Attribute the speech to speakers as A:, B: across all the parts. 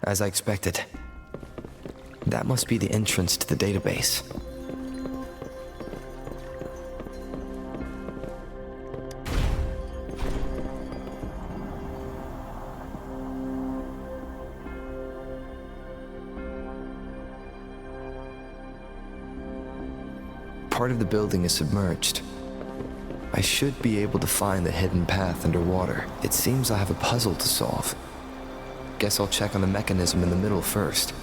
A: As I expected. That must be the entrance to the database. Part of the building is submerged. I should be able to find the hidden path underwater. It seems I have a puzzle to solve. Guess I'll check on the mechanism in the middle first.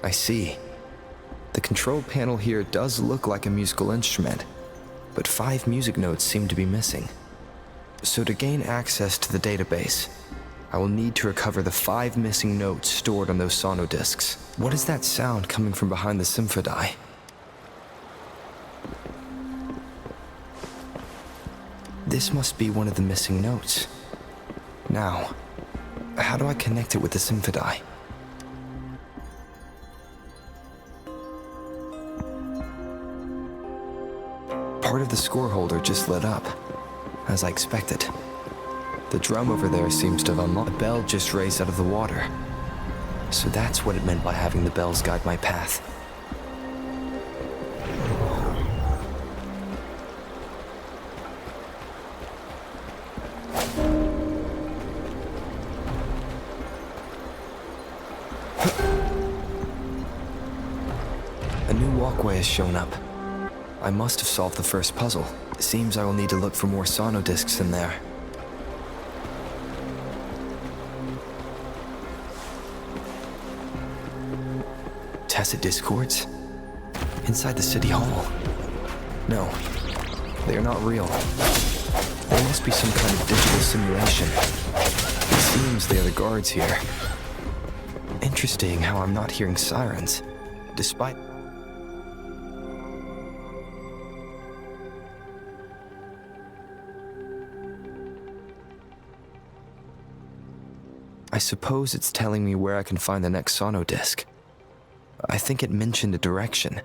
A: I see. The control panel here does look like a musical instrument, but 5 music notes seem to be missing. So to gain access to the database, I will need to recover the 5 missing notes stored on those sonodiscs. What is that sound coming from behind the symphony? This must be one of the missing notes. Now, how do I connect it with the symphony? Part of the score holder just lit up, as I expected. The drum over there seems to have unlocked. A bell just raised out of the water. So that's what it meant by having the bells guide my path. A new walkway has shown up. I must have solved the first puzzle. It seems I will need to look for more sonodiscs in there. Tacit discords? Inside the city hall? No, they are not real. They must be some kind of digital simulation. It seems they are the guards here. Interesting how I'm not hearing sirens, despite... I suppose it's telling me where I can find the next sonodisc. I think it mentioned a direction.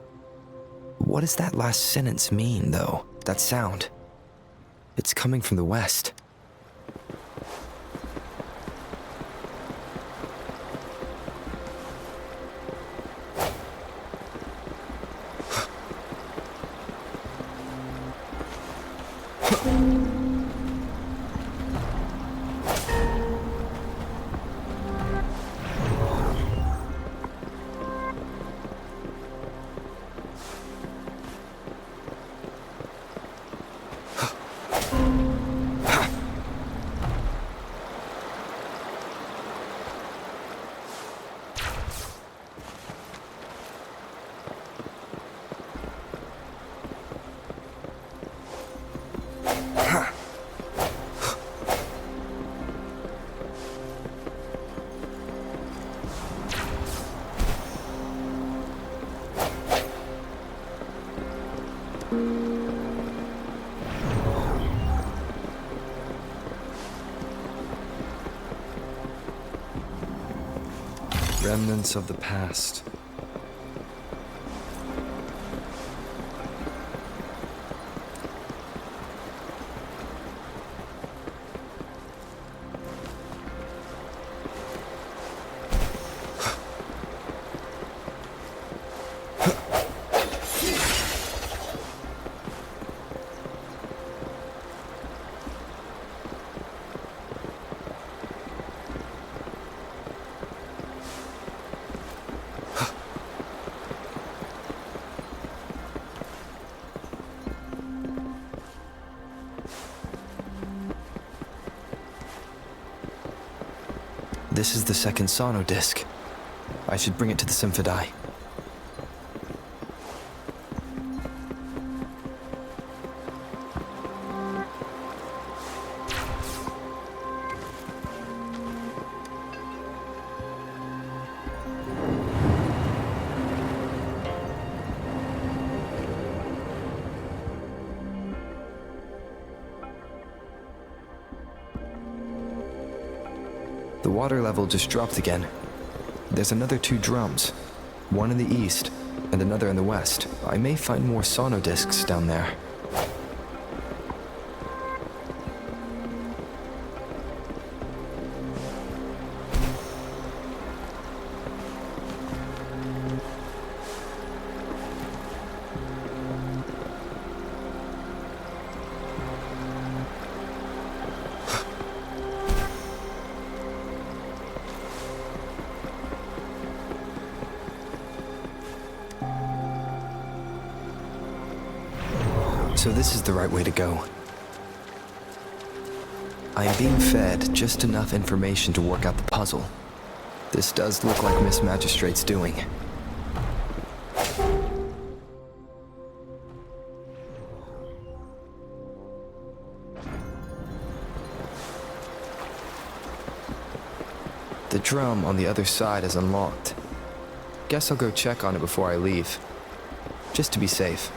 A: What does that last sentence mean, though? That sound? It's coming from the west. Remnants of the past. This is the second sono disc. I should bring it to the Symphodi. The water level just dropped again. There's another 2 drums, one in the east and another in the west. I may find more sono discs down there. So this is the right way to go. I am being fed just enough information to work out the puzzle. This does look like Miss Magistrate's doing. The drum on the other side is unlocked. Guess I'll go check on it before I leave, just to be safe.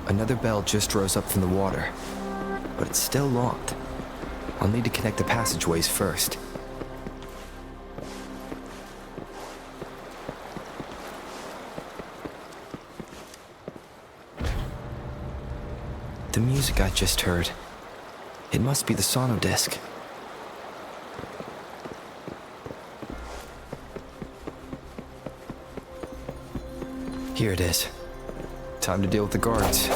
A: Another bell just rose up from the water, but it's still locked. I'll need to connect the passageways first. The music I just heard, it must be the sono disc. Here it is. Time to deal with the guards.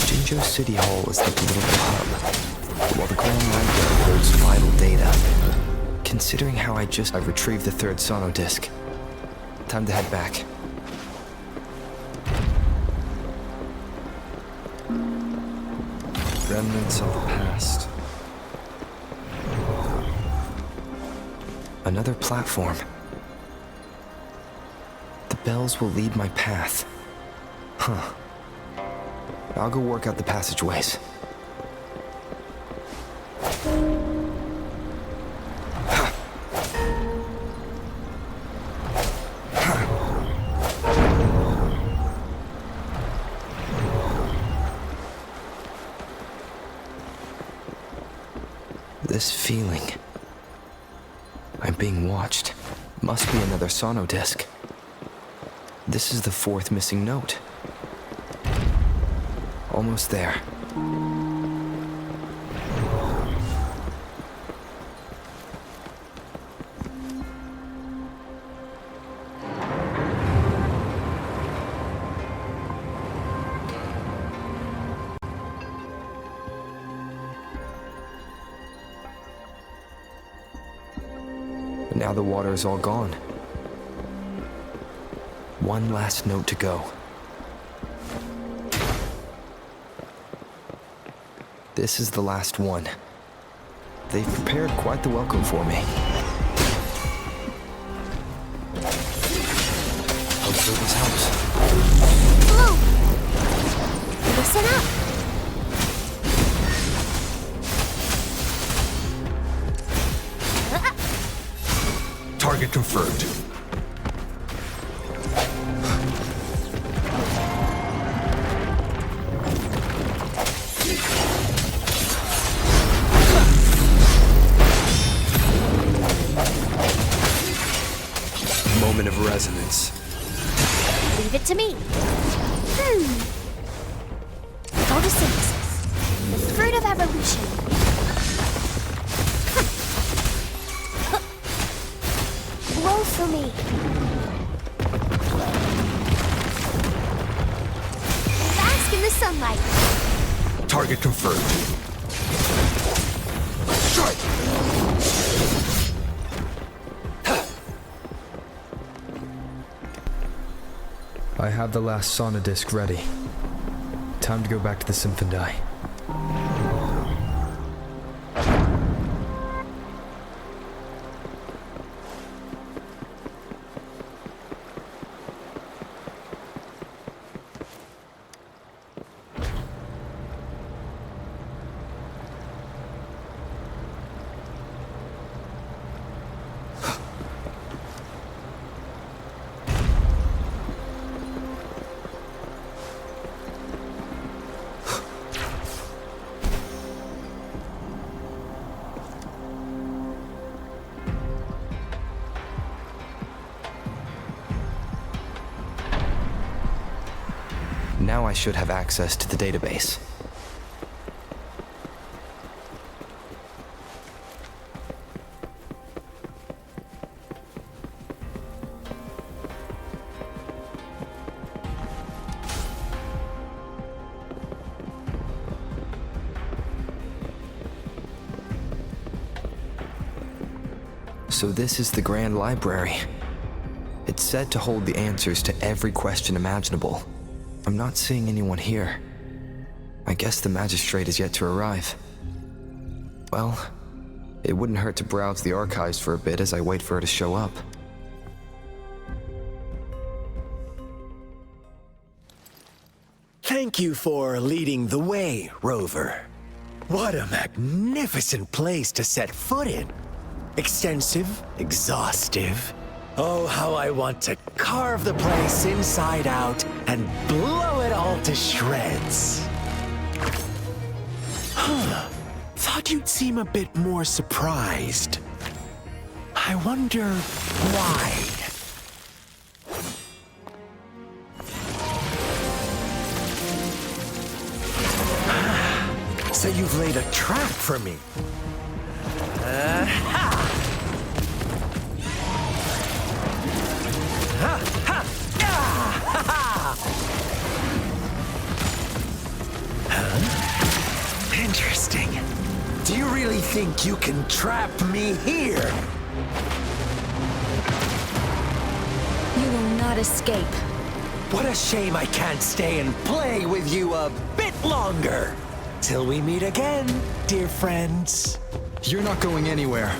A: Jinzhou City Hall is like a little hub, while the Grand Library holds vital data. Considering how I've retrieved the 3rd sono disc. Time to head back. Remnants of the past. Another platform. The bells will lead my path. Huh. I'll go work out the passageways. This feeling. I'm being watched. Must be another sono disc. This is the 4th missing note. Almost there. Now the water is all gone. One last note to go. This is the last one. They've prepared quite the welcome for me. Hopefully this helps.
B: Hello! Listen up!
A: Target
C: Target confirmed.
A: Moment of resonance.
B: Leave it to me. Photosynthesis. The fruit of evolution. Blow for me. Bask in the sunlight.
C: Target confirmed. Strike!
A: I have the last sauna disc ready. Time to go back to the Symphony. Now I should have access to the database. So this is the Grand Library. It's said to hold the answers to every question imaginable. I'm not seeing anyone here. I guess the magistrate is yet to arrive. Well, it wouldn't hurt to browse the archives for a bit as I wait for her to show up.
D: Thank you for leading the way, Rover. What a magnificent place to set foot in. Extensive, exhaustive. Oh, how I want to carve the place inside out and blow it all to shreds. Thought you'd seem a bit more surprised. I wonder why. So you've laid a trap for me. Interesting. Do you really think you can trap me here?
B: You will not escape.
D: What a shame I can't stay and play with you a bit longer. Till we meet again, dear friends.
A: You're not going anywhere.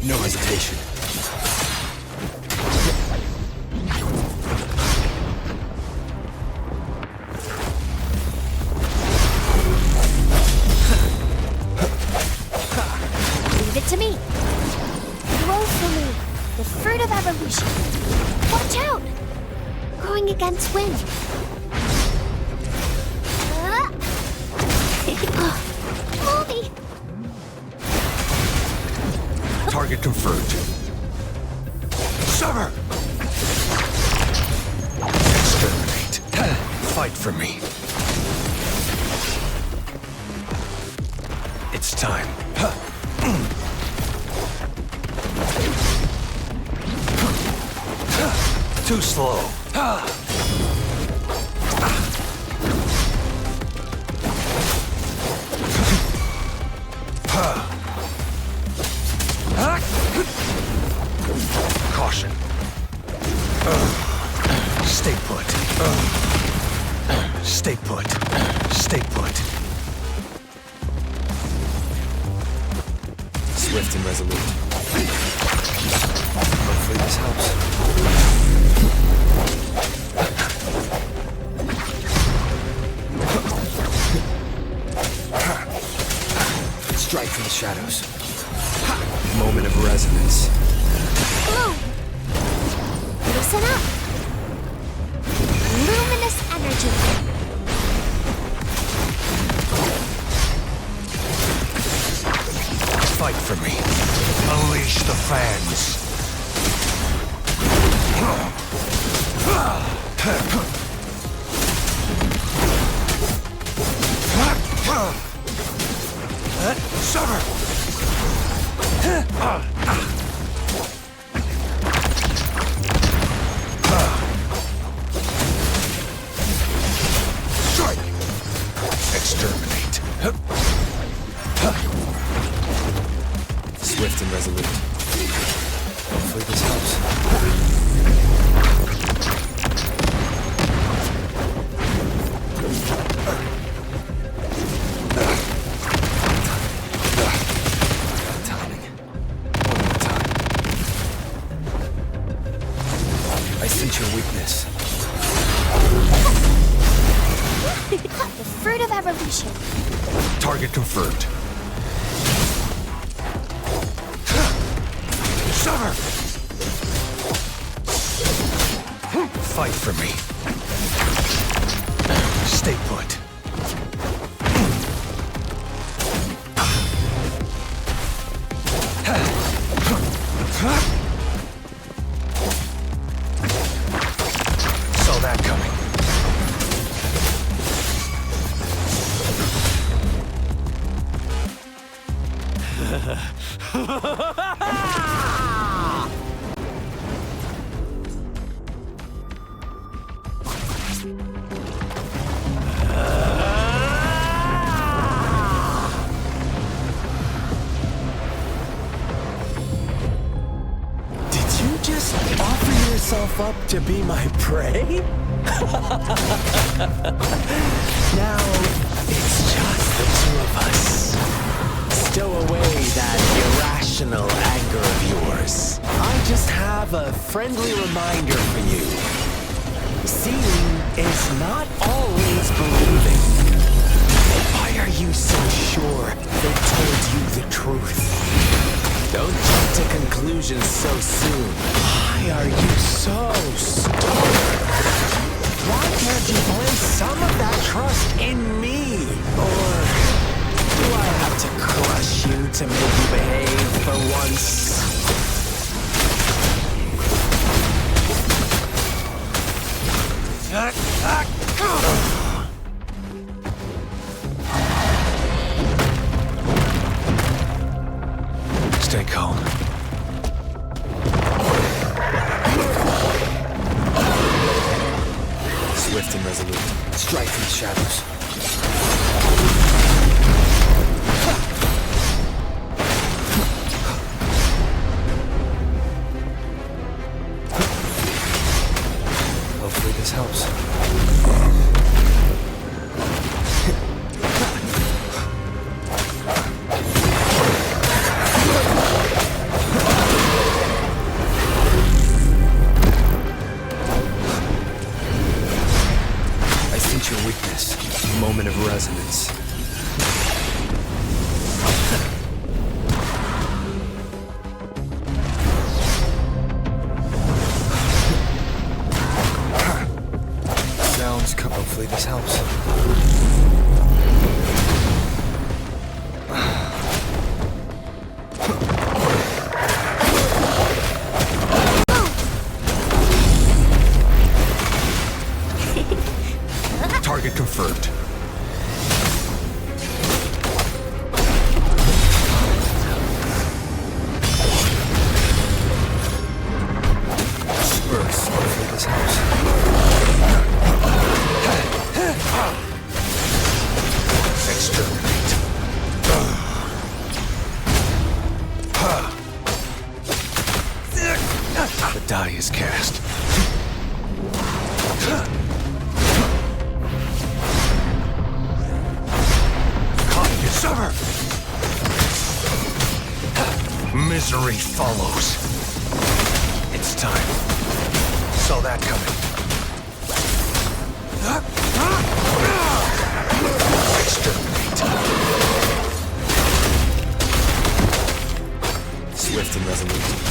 D: No hesitation.
B: Leave it to me. Grow for me. The fruit of evolution. Watch out! Growing against wind. Moldy!
C: Target confirmed.
D: Summer!
C: Exterminate. Fight for me. It's time. Too slow. Caution. Stay put. Stay put. Stay put.
A: Swift and resolute. Hopefully this helps. Strike from the shadows. Moment of resonance.
B: Bloom! Listen up! Luminous energy.
C: Fight for me. Unleash the fans. Sever! Strike! Exterminate.
A: Swift and resolute. Hopefully this helps. Timing. One more time. I sense your weakness.
B: The fruit of evolution.
C: Target confirmed. Sever! Fight for me. Stay put. Saw that coming.
D: Did you just offer yourself up to be my prey? Now, it's just the two of us. Stow away that irrational anger of yours. I just have a friendly reminder for you. Seeing is not always believing. Why are you so sure they told you the truth? Don't jump to conclusions so soon. Why are you so stubborn? Why can't you place some of that trust in me? Or do I have to crush you to make you behave for once?
C: Stay calm.
A: Swift and resolute. Strike from the shadows. Hopefully this helps. I sense your weakness. Moment of resonance. Sounds come. Hopefully this helps.
C: Target confirmed.
A: Burst. Hopefully this helps.
C: Exterminate. The die is cast. fury follows. It's time. Saw that coming. Exterminate.
A: Swift and resolute.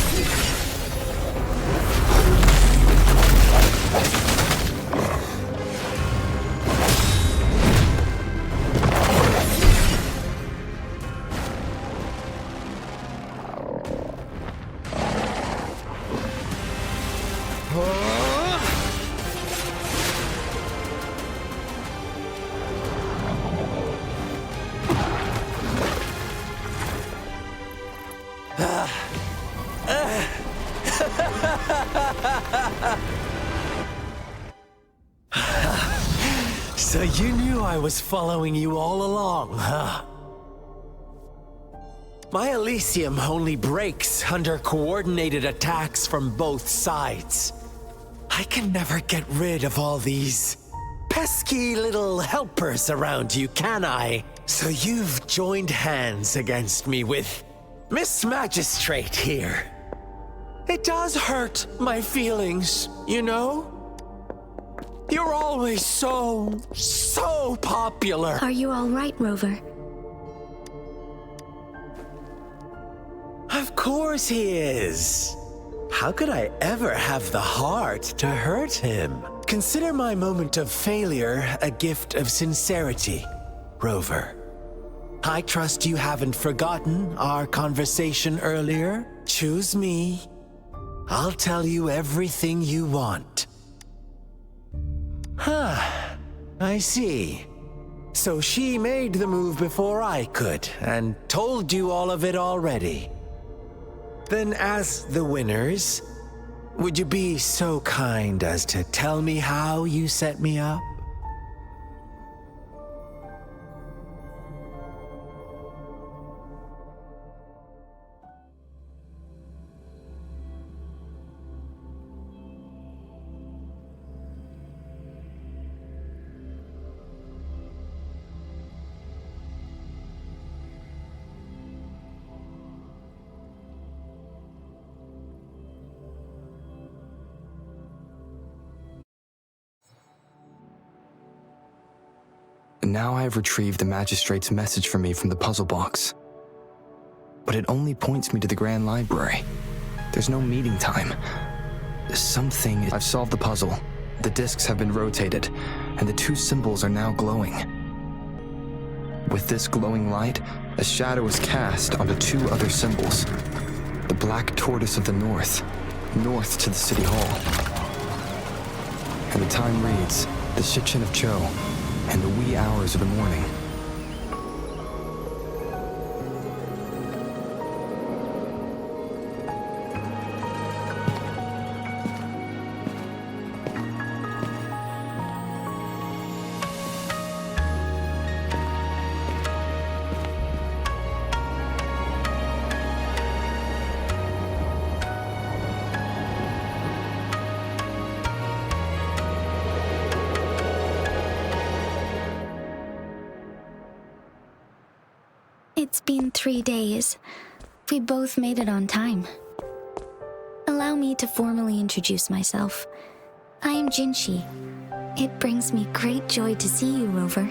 D: So you knew I was following you all along, huh? My Elysium only breaks under coordinated attacks from both sides. I can never get rid of all these pesky little helpers around you, can I? So you've joined hands against me with Miss Magistrate here. It does hurt my feelings, you know? You're always so popular.
B: Are you all right, Rover?
D: Of course he is. How could I ever have the heart to hurt him? Consider my moment of failure a gift of sincerity, Rover. I trust you haven't forgotten our conversation earlier. Choose me. I'll tell you everything you want. Huh. I see. So she made the move before I could, and told you all of it already. Then as the winners, would you be so kind as to tell me how you set me up?
A: Now I have retrieved the magistrate's message for me from the puzzle box. But it only points me to the Grand Library. There's no meeting time. I've solved the puzzle. The discs have been rotated, and the two symbols are now glowing. With this glowing light, a shadow is cast onto two other symbols. The Black Tortoise of the North to the City Hall. And the time reads, the Shichin of Cho, and the wee hours of the morning.
B: It's been 3 days. We both made it on time. Allow me to formally introduce myself. I am Jinshi. It brings me great joy to see you, Rover.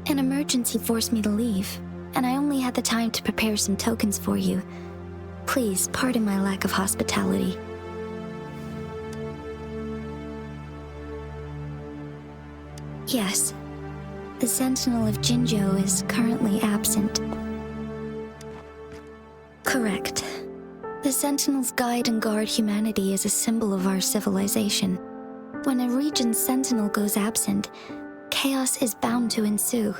B: An emergency forced me to leave, and I only had the time to prepare some tokens for you. Please pardon my lack of hospitality. Yes, the Sentinel of Jinzhou is currently absent. Correct. The Sentinels guide and guard humanity as a symbol of our civilization. When a region's Sentinel goes absent, chaos is bound to ensue.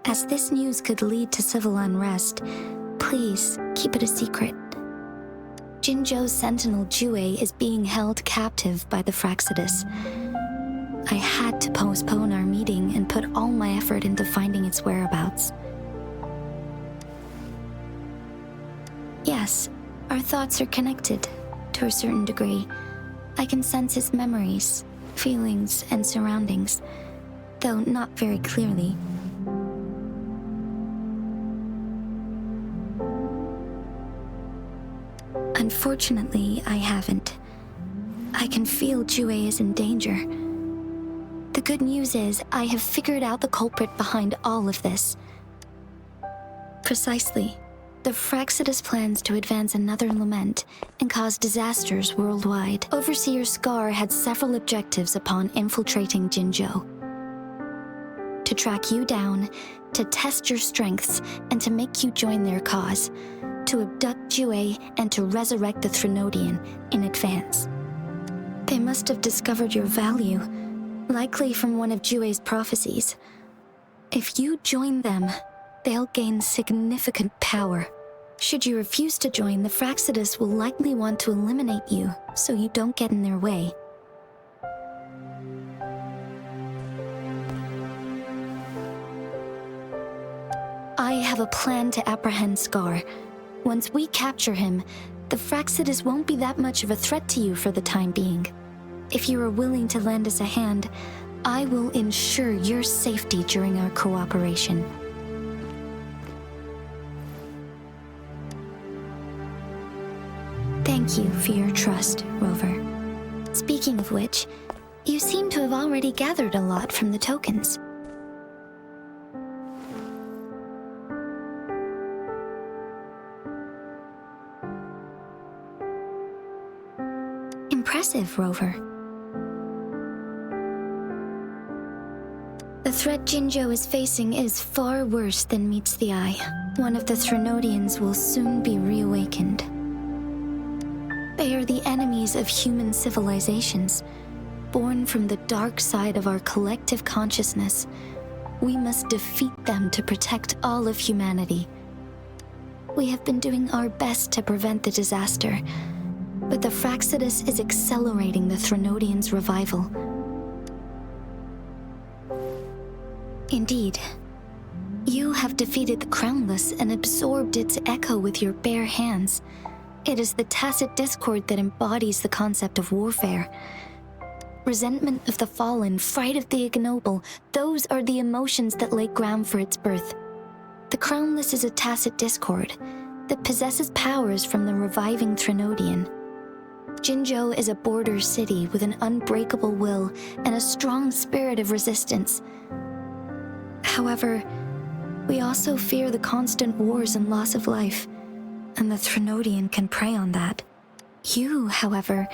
B: As this news could lead to civil unrest, please keep it a secret. Jinzhou's Sentinel Jue is being held captive by the Fraxidus. I had to postpone our meeting and put all my effort into finding its whereabouts. Yes, our thoughts are connected, to a certain degree. I can sense his memories, feelings, and surroundings. though not very clearly. Unfortunately, I haven't. I can feel Jue is in danger. The good news is, I have figured out the culprit behind all of this. Precisely. The Fraxidus plans to advance another lament and cause disasters worldwide. Overseer Scar had several objectives upon infiltrating Jinzhou. To track you down, to test your strengths, and to make you join their cause. To abduct Jue and to resurrect the Threnodian in advance. They must have discovered your value, likely from one of Jue's prophecies. If you join them, they'll gain significant power. Should you refuse to join, the Fraxidus will likely want to eliminate you, so you don't get in their way. I have a plan to apprehend Scar. Once we capture him, the Fraxidus won't be that much of a threat to you for the time being. If you are willing to lend us a hand, I will ensure your safety during our cooperation. Thank you for your trust, Rover. Speaking of which, you seem to have already gathered a lot from the tokens. Impressive, Rover. The threat Jinzhou is facing is far worse than meets the eye. One of the Threnodians will soon be reawakened. They are the enemies of human civilizations, born from the dark side of our collective consciousness. We must defeat them to protect all of humanity. We have been doing our best to prevent the disaster, but the Fraxidus is accelerating the Threnodians' revival. Indeed, you have defeated the Crownless and absorbed its echo with your bare hands. It is the tacit discord that embodies the concept of warfare. Resentment of the fallen, fright of the ignoble, those are the emotions that lay ground for its birth. The Crownless is a tacit discord that possesses powers from the reviving Threnodian. Jinzhou is a border city with an unbreakable will and a strong spirit of resistance. However, we also fear the constant wars and loss of life, and the Threnodian can prey on that. You, however,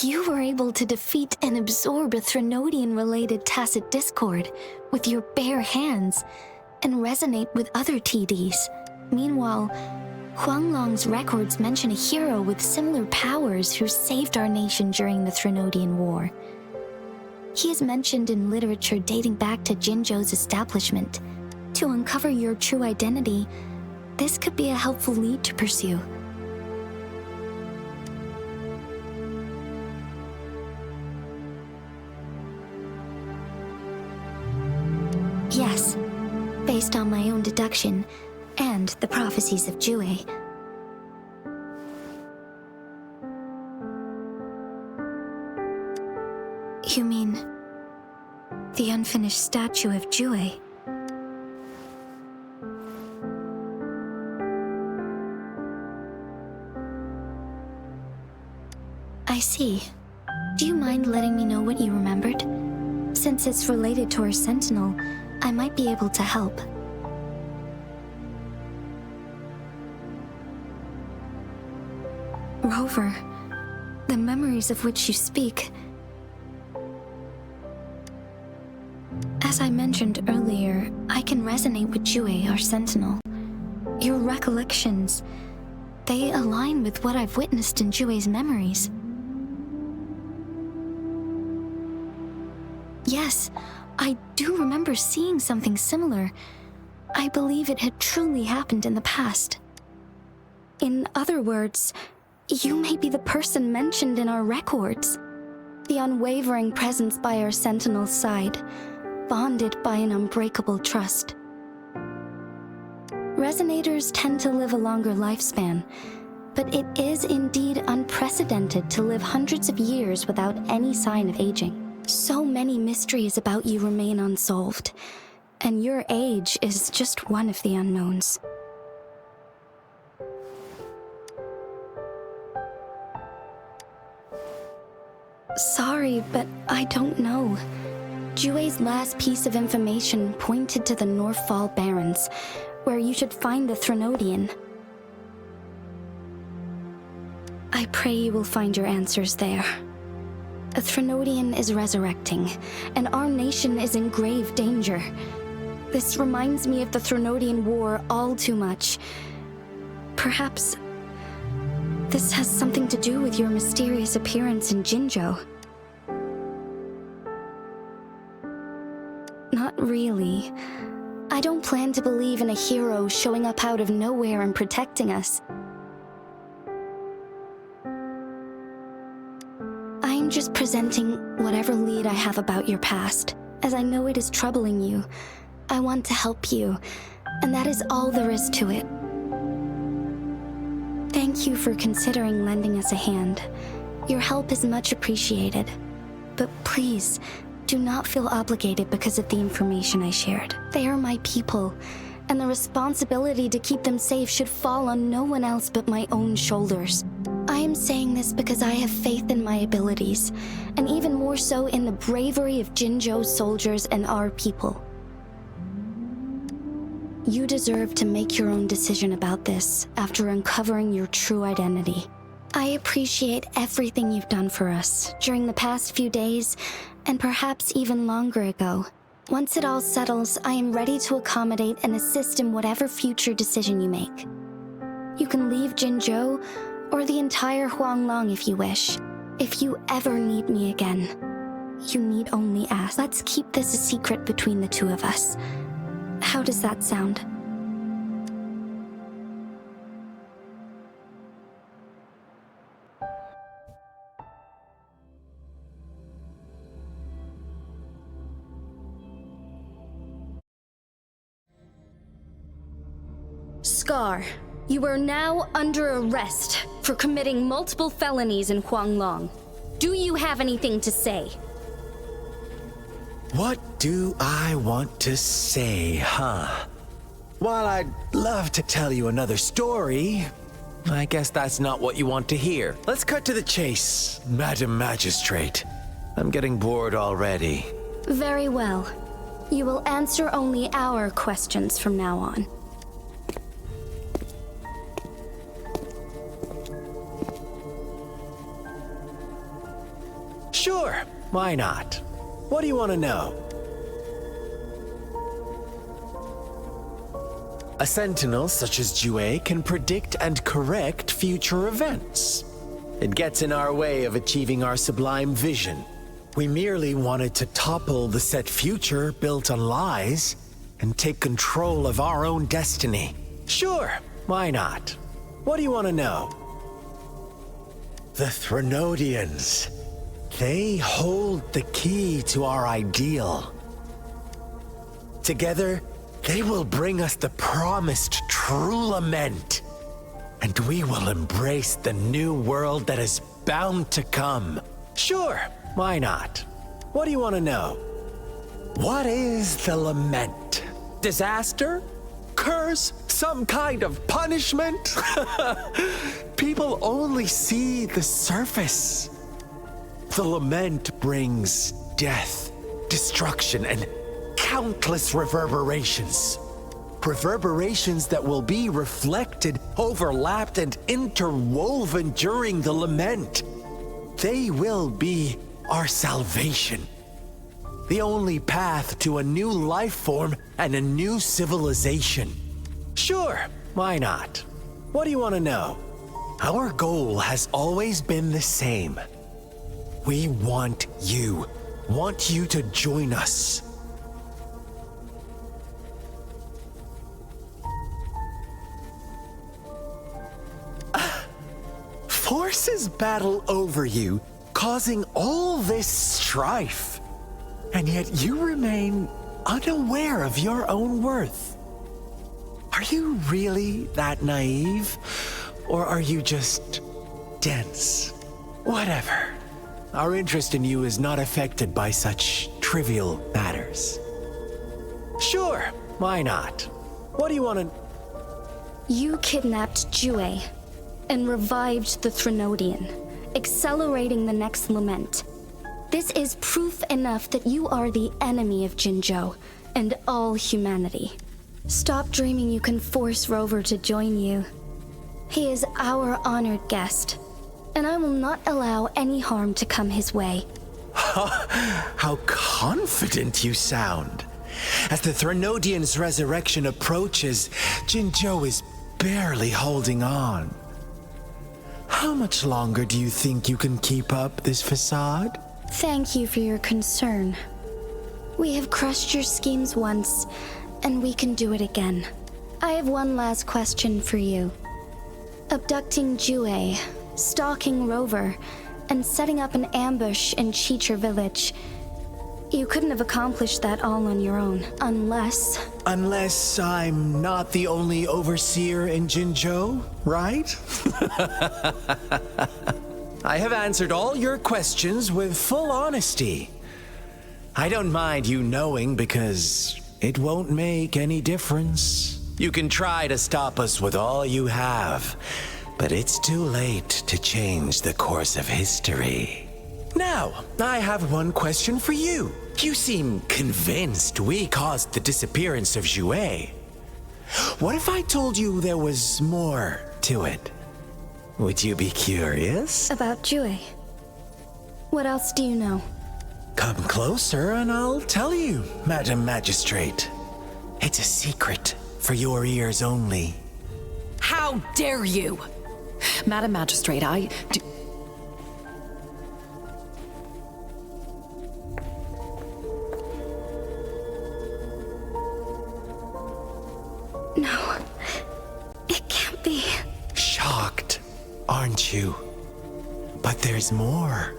B: you were able to defeat and absorb a Threnodian-related tacit discord with your bare hands and resonate with other TDs. Meanwhile, Huanglong's records mention a hero with similar powers who saved our nation during the Threnodian War. He is mentioned in literature dating back to Jinzhou's establishment. To uncover your true identity, this could be a helpful lead to pursue. Yes, based on my own deduction, and the prophecies of Jue. You mean the unfinished statue of Jue? I see. Do you mind letting me know what you remembered? Since it's related to our sentinel, I might be able to help. Rover, the memories of which you speak. As I mentioned earlier, I can resonate with Jue, our sentinel. Your recollections, they align with what I've witnessed in Jue's memories. Yes, I do remember seeing something similar. I believe it had truly happened in the past. In other words, you may be the person mentioned in our records. The unwavering presence by our sentinel's side, bonded by an unbreakable trust. Resonators tend to live a longer lifespan, but it is indeed unprecedented to live hundreds of years without any sign of aging. So many mysteries about you remain unsolved, and your age is just one of the unknowns. Sorry, but I don't know. Jue's last piece of information pointed to the Northfall Barrens, where you should find the Threnodian. I pray you will find your answers there. A Threnodian is resurrecting, and our nation is in grave danger. This reminds me of the Threnodian War all too much. Perhaps this has something to do with your mysterious appearance in Jinzhou. Not really. I don't plan to believe in a hero showing up out of nowhere and protecting us. I'm just presenting whatever lead I have about your past, as I know it is troubling you. I want to help you, and that is all there is to it. Thank you for considering lending us a hand. Your help is much appreciated. But please, do not feel obligated because of the information I shared. They are my people, and the responsibility to keep them safe should fall on no one else but my own shoulders. I am saying this because I have faith in my abilities, and even more so in the bravery of Jinzhou's soldiers and our people. You deserve to make your own decision about this after uncovering your true identity. I appreciate everything you've done for us during the past few days, and perhaps even longer ago. Once it all settles, I am ready to accommodate and assist in whatever future decision you make. You can leave Jinzhou, or the entire Huanglong if you wish. If you ever need me again, you need only ask. Let's keep this a secret between the two of us. How does that sound? Scar, you are now under arrest for committing multiple felonies in Huanglong. Do you have anything to say?
D: What do I want to say, huh? While I'd love to tell you another story, I guess that's not what you want to hear. Let's cut to the chase, Madam Magistrate. I'm getting bored already.
B: Very well. You will answer only our questions from now on.
D: Sure, why not? What do you want to know? A sentinel such as Jue can predict and correct future events. It gets in our way of achieving our sublime vision. We merely wanted to topple the set future built on lies and take control of our own destiny. Sure, why not? What do you want to know? The Threnodians. They hold the key to our ideal. Together, they will bring us the promised true lament, and we will embrace the new world that is bound to come. Sure, why not? What do you want to know? What is the lament? Disaster? Curse? Some kind of punishment? People only see the surface. The lament brings death, destruction, and countless reverberations. Reverberations that will be reflected, overlapped, and interwoven during the lament. They will be our salvation. The only path to a new life form and a new civilization. Sure, why not? What do you want to know? Our goal has always been the same. We want you to join us. Forces battle over you, causing all this strife. And yet you remain unaware of your own worth. Are you really that naive? Or are you just dense? Whatever. our interest in you is not affected by such trivial matters. Sure, why not? What do you want to...
B: You kidnapped Jue and revived the Threnodian, accelerating the next lament. This is proof enough that you are the enemy of Jinzhou and all humanity. Stop dreaming you can force Rover to join you. He is our honored guest, and I will not allow any harm to come his way.
D: How confident you sound. As the Threnodian's resurrection approaches, Jinzhou is barely holding on. How much longer do you think you can keep up this facade?
B: Thank you for your concern. We have crushed your schemes once, and we can do it again. I have one last question for you. Abducting Jue, stalking Rover, and setting up an ambush in Cheecher village. You couldn't have accomplished that all on your own, unless...
D: Unless I'm not the only overseer in Jinzhou, right? I have answered all your questions with full honesty. I don't mind you knowing because it won't make any difference. You can try to stop us with all you have, but it's too late to change the course of history. Now, I have one question for you. You seem convinced we caused the disappearance of Jue. What if I told you there was more to it? Would you be curious?
B: About Jue. What else do you know?
D: Come closer and I'll tell you, Madam Magistrate. It's a secret for your ears only.
E: How dare you! Madam Magistrate, I do...
B: No, it can't be.
D: Shocked, aren't you? But there's more.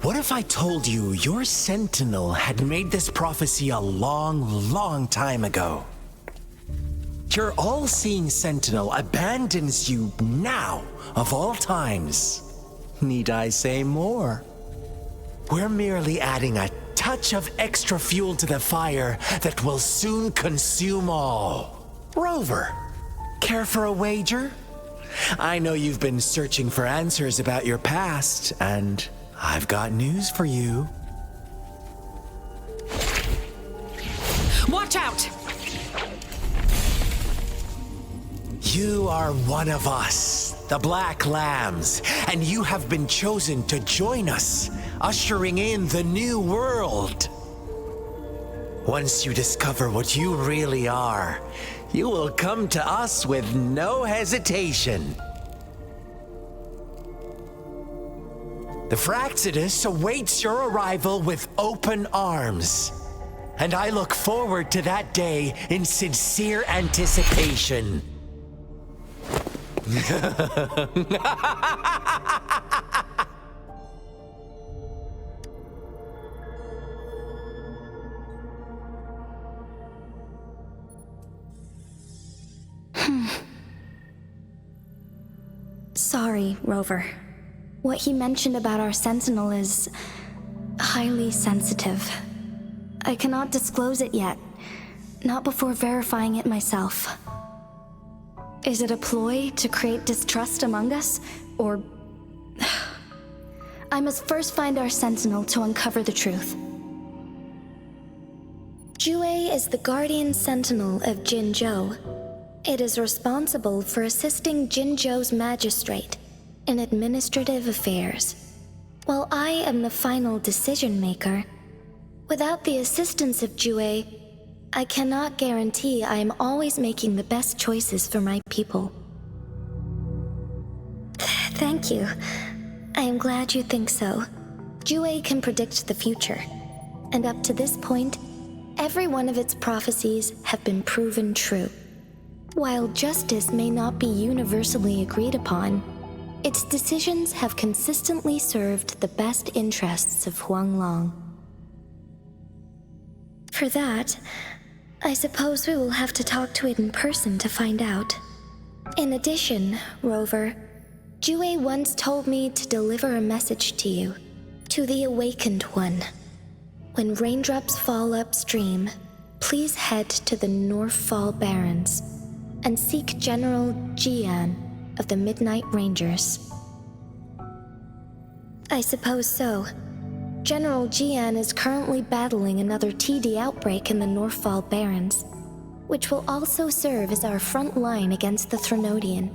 D: What if I told you your sentinel had made this prophecy a long, long time ago? Your all-seeing sentinel abandons you now, of all times. Need I say more? We're merely adding a touch of extra fuel to the fire that will soon consume all. Rover, care for a wager? I know you've been searching for answers about your past, and I've got news for you.
E: Watch out!
D: You are one of us, the Black Lambs, and you have been chosen to join us, ushering in the new world. Once you discover what you really are, you will come to us with no hesitation. The Fraxidus awaits your arrival with open arms, and I look forward to that day in sincere anticipation.
B: Sorry, Rover. What he mentioned about our sentinel is highly sensitive. I cannot disclose it yet, not before verifying it myself. Is it a ploy to create distrust among us, or... I must first find our sentinel to uncover the truth. Jue is the guardian sentinel of Jinzhou. It is responsible for assisting Jinzhou's magistrate in administrative affairs. While I am the final decision maker, without the assistance of Jue, I cannot guarantee I am always making the best choices for my people. Thank you. I am glad you think so. Jue can predict the future, and up to this point, every one of its prophecies have been proven true. While justice may not be universally agreed upon, its decisions have consistently served the best interests of Huanglong. For that, I suppose we will have to talk to it in person to find out. In addition, Rover, Jue once told me to deliver a message to you. To the Awakened One, when raindrops fall upstream, please head to the Northfall Barrens and seek General Jian of the Midnight Rangers. I suppose so. General Jian is currently battling another TD outbreak in the Northfall Barrens, which will also serve as our front line against the Threnodian.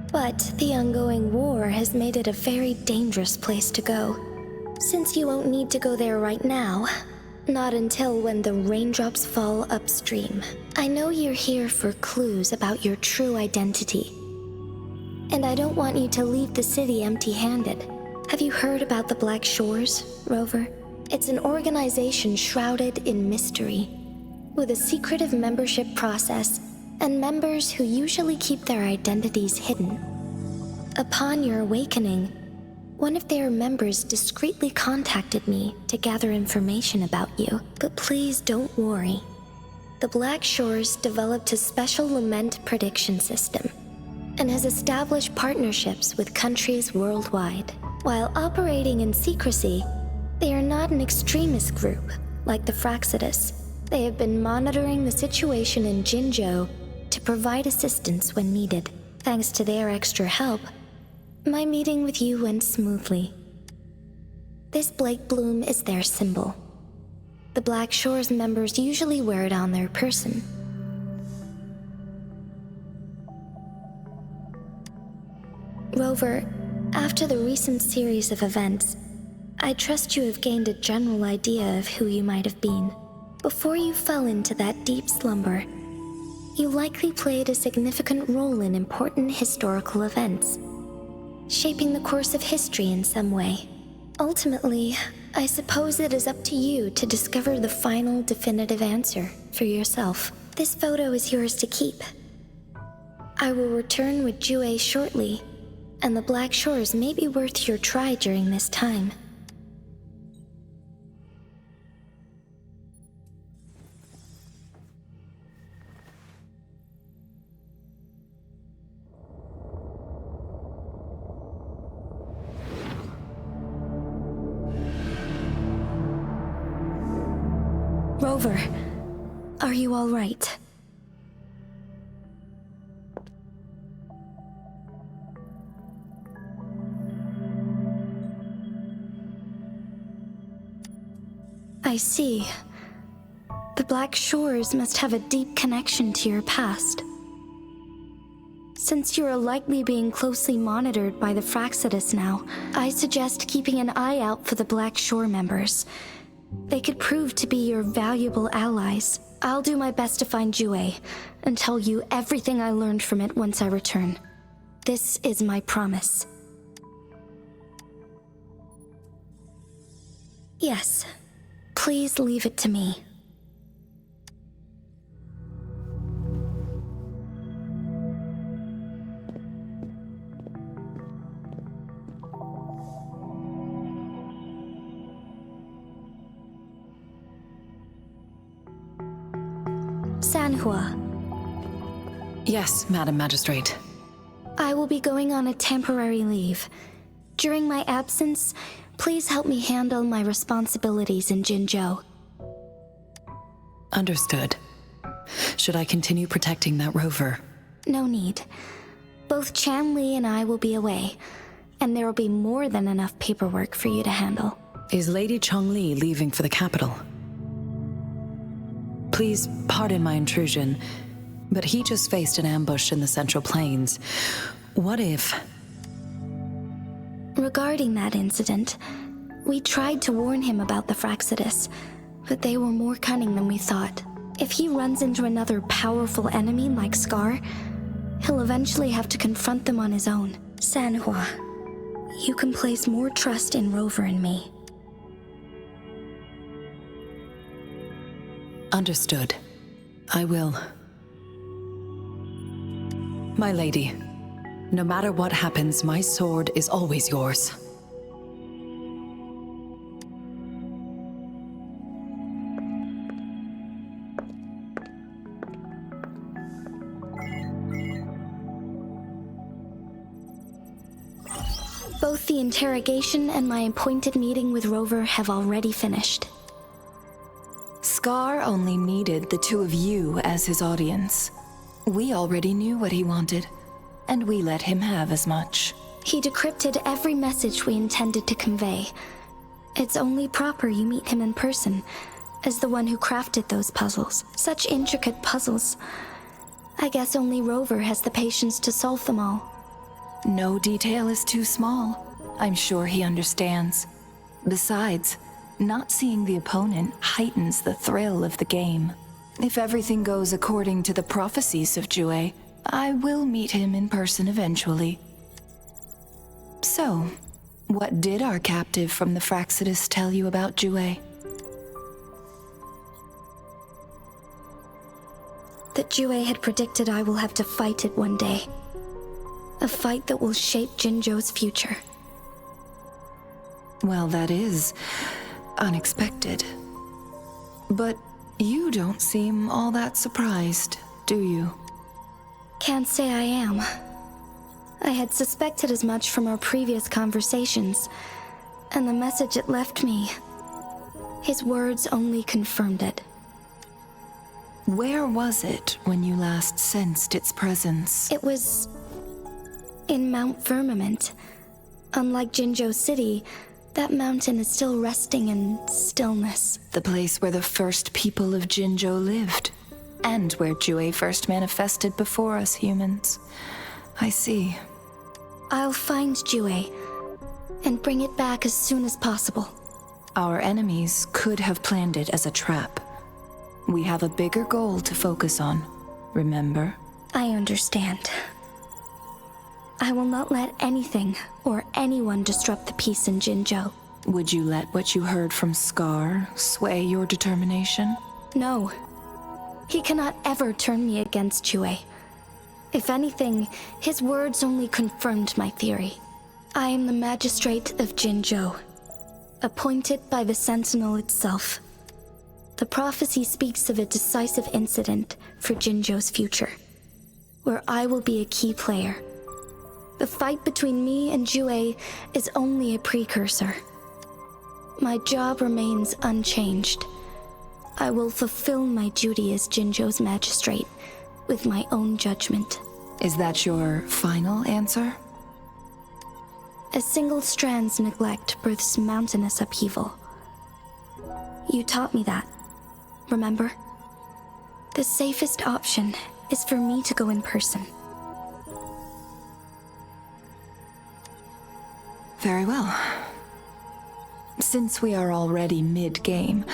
B: But the ongoing war has made it a very dangerous place to go. Since you won't need to go there right now, not until when the raindrops fall upstream. I know you're here for clues about your true identity. And I don't want you to leave the city empty-handed. Have you heard about the Black Shores, Rover? It's an organization shrouded in mystery, with a secretive membership process and members who usually keep their identities hidden. Upon your awakening, one of their members discreetly contacted me to gather information about you. But please don't worry. The Black Shores developed a special lament prediction system and has established partnerships with countries worldwide. While operating in secrecy, they are not an extremist group like the Fraxidus. They have been monitoring the situation in Jinzhou to provide assistance when needed. Thanks to their extra help, my meeting with you went smoothly. This Blake Bloom is their symbol. The Black Shores members usually wear it on their person. Rover, after the recent series of events, I trust you have gained a general idea of who you might have been. Before you fell into that deep slumber, you likely played a significant role in important historical events, shaping the course of history in some way. Ultimately, I suppose it is up to you to discover the final definitive answer for yourself. This photo is yours to keep. I will return with Jue shortly, and the Black Shores may be worth your try during this time. Rover, are you all right? I see. The Black Shores must have a deep connection to your past. Since you are likely being closely monitored by the Fraxidus now, I suggest keeping an eye out for the Black Shore members. They could prove to be your valuable allies. I'll do my best to find Jue and tell you everything I learned from it once I return. This is my promise. Yes, please leave it to me. Sanhua.
E: Yes, Madam Magistrate.
B: I will be going on a temporary leave. During my absence, please help me handle my responsibilities in Jinzhou.
E: Understood. Should I continue protecting that rover?
B: No need. Both Chan Li and I will be away, and there will be more than enough paperwork for you to handle.
E: Is Lady Chongli leaving for the capital? Please pardon my intrusion, but he just faced an ambush in the Central Plains. What if...
B: Regarding that incident, we tried to warn him about the Fraxidus, but they were more cunning than we thought. If he runs into another powerful enemy like Scar, he'll eventually have to confront them on his own. Sanhua, you can place more trust in Rover and me.
E: Understood. I will. My lady, no matter what happens, my sword is always yours.
B: Both the interrogation and my appointed meeting with Rover have already finished.
E: Scar only needed the two of you as his audience. We already knew what he wanted, and we let him have as much.
B: He decrypted every message we intended to convey. It's only proper you meet him in person, as the one who crafted those puzzles. Such intricate puzzles. I guess only Rover has the patience to solve them all.
E: No detail is too small. I'm sure he understands. Besides, not seeing the opponent heightens the thrill of the game. If everything goes according to the prophecies of Jue, I will meet him in person eventually. So, what did our captive from the Fraxidus tell you about Jue?
B: That Jue had predicted I will have to fight it one day. A fight that will shape Jinzhou's future.
E: Well, that is unexpected. But you don't seem all that surprised, do you?
B: Can't say I am. I had suspected as much from our previous conversations, and the message it left me, his words only confirmed it.
E: Where was it when you last sensed its presence?
B: It was in Mount Firmament. Unlike Jinzhou City, that mountain is still resting in stillness.
E: The place where the first people of Jinzhou lived, and where Jue first manifested before us humans. I see.
B: I'll find Jue and bring it back as soon as possible.
E: Our enemies could have planned it as a trap. We have a bigger goal to focus on, remember?
B: I understand. I will not let anything or anyone disrupt the peace in Jinzhou.
E: Would you let what you heard from Scar sway your determination?
B: No. He cannot ever turn me against Jue. If anything, his words only confirmed my theory. I am the magistrate of Jinzhou, appointed by the Sentinel itself. The prophecy speaks of a decisive incident for Jinzhou's future, where I will be a key player. The fight between me and Jue is only a precursor. My job remains unchanged. I will fulfill my duty as Jinzhou's magistrate with my own judgment.
E: Is that your final answer?
B: A single strand's neglect births mountainous upheaval. You taught me that, remember? The safest option is for me to go in person.
E: Very well. Since we are already mid-game,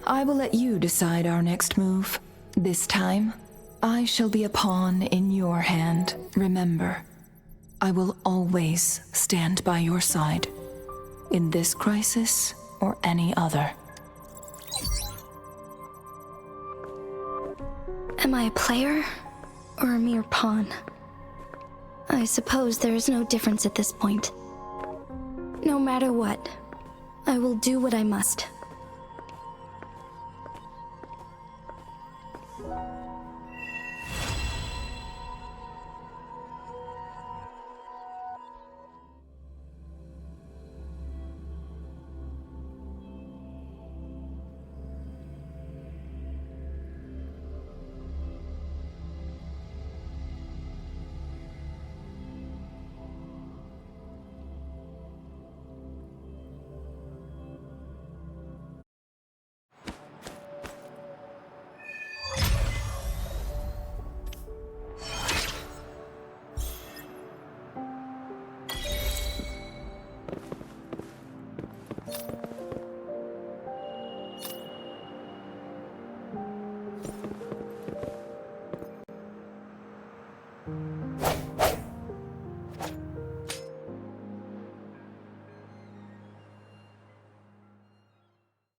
E: I will let you decide our next move. This time, I shall be a pawn in your hand. Remember, I will always stand by your side, in this crisis or any other.
B: Am I a player or a mere pawn? I suppose there is no difference at this point. No matter what, I will do what I must.